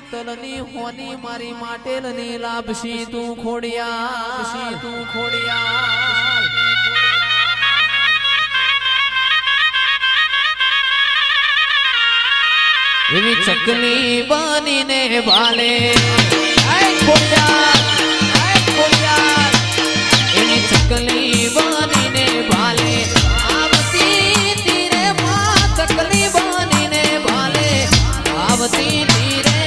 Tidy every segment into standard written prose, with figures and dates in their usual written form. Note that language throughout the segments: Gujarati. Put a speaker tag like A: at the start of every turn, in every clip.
A: તલની હોની મારી માટેલની લાભશી તું ખોડિયા એવી ચકલી બનીને ભાલે એવી ચકલી બનીને ભાલે આવતી તીરે માં ચકલી બનીને ભાલે આવતી તીરે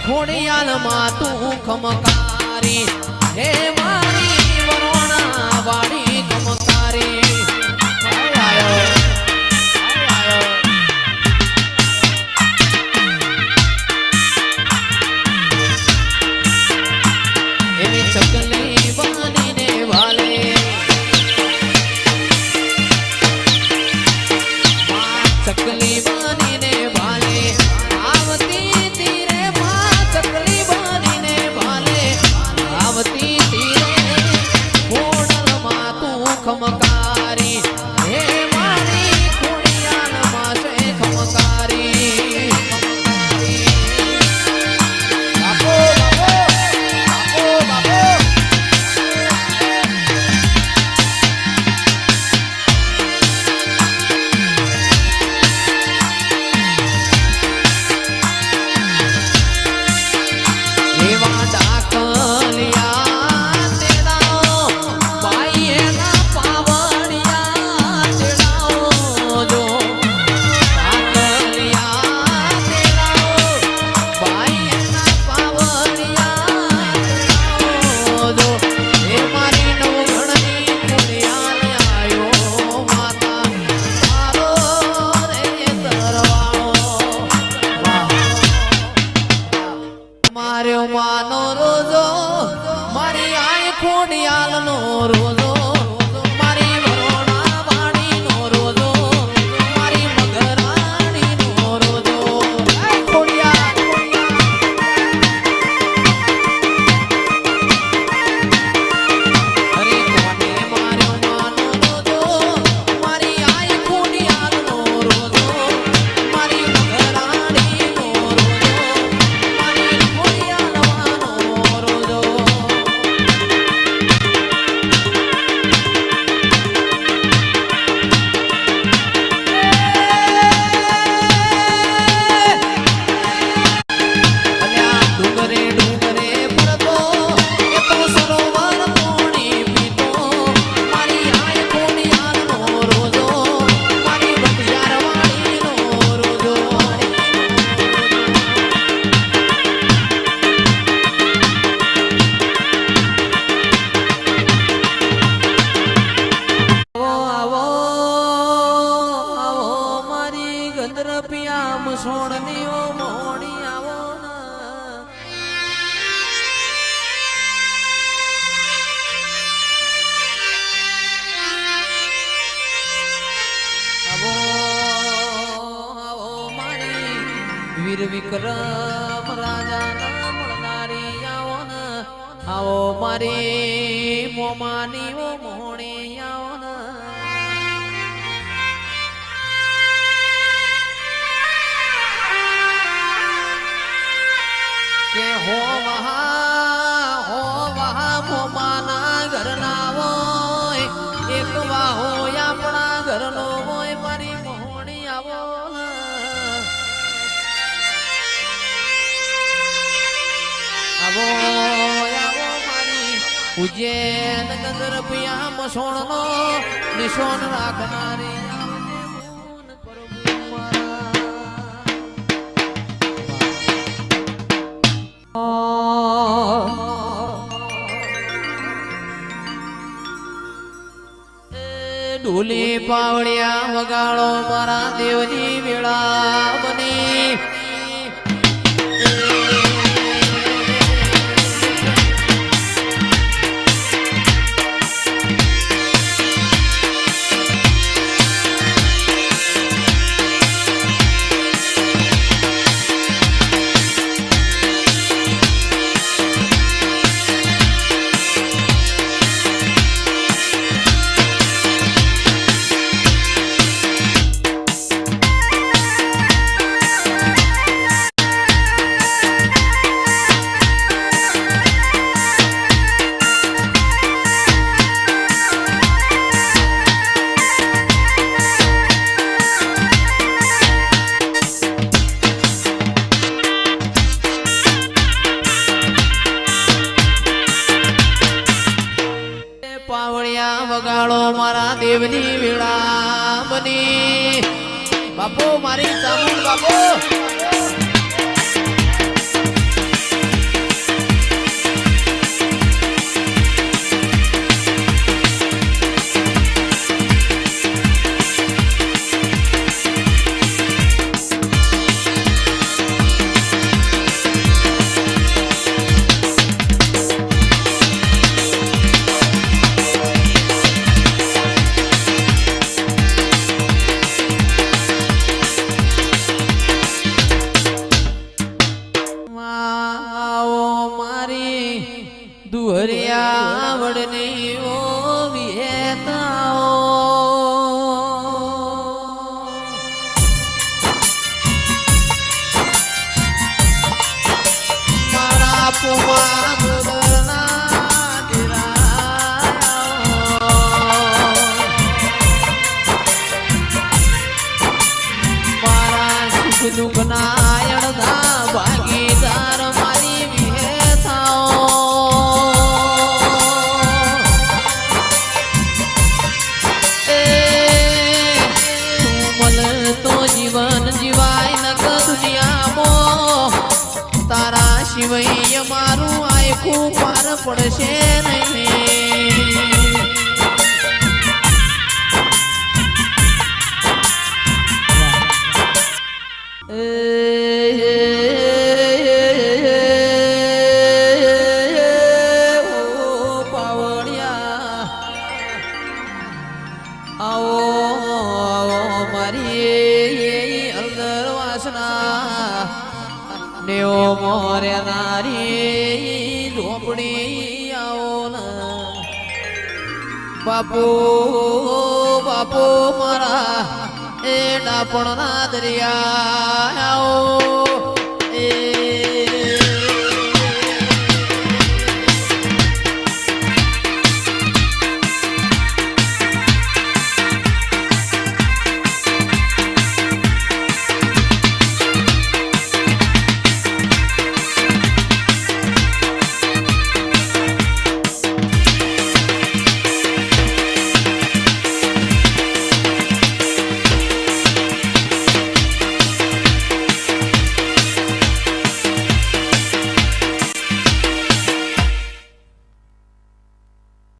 A: ખોડિયાલ માં તું ખમકારી હે મારી વરોણા વાળી ખમકારી ચકલી બનીને ભાલે ચકલી બનીને ભાલે આવતી તીરે ચકલી બનીને ભાલે આવતી તીરે ખોડલમાં તું ખમકારી હે મારી ખોડિયાલમાં છે ખમકારી ખોડિયાલનો રોજો મારી વરોણા વાણીનો રોજો મારી મગરાણીનો રોજો ખોડિયાલ અરે કોને માર્યો માનો રોજો મારી આય ખોડિયાલનો રોજો મારી મગરાણીનો રોજો મારી ખોડિયાલવાનો રોજો સોણનીઓ મોણી આવો આવો આવો મારી વીર વિક્રમ રાજાના મળનારી આવો ને આવો મારી મોમાનીઓ મોણી આવો ને કે હો વહા મોમાના ઘરના હોય એક વાહો આપણા ઘરનો હોય મારી મોહણી આવો આવો આવો મારી ઉજ્જૈન ગંદરપિયા મસોણનો નિશોન રાખનારી ઢોલી પાવડિયા વગાડો મારા દેવની વેળા બની દેવની વેળા બની બાપો મારી ચામુંડ બાપો દુહરિયા વડની ઓ વિહેતાઓ મારા પુમા દુધના દિરાયા મારા સુખ દુઃખના અડધા ભાગીદાર મારી વિહેતાઓ જીવન જીવાય નક દુનિયામાં તારા શિવૈય મારું આયખું પાર પડશે નહીં પાવડિયા આવો નેઓ મોરે નારી ઝોપડી આવો ને બાપુ બાપુ મારા એ ડાપણના દરિયા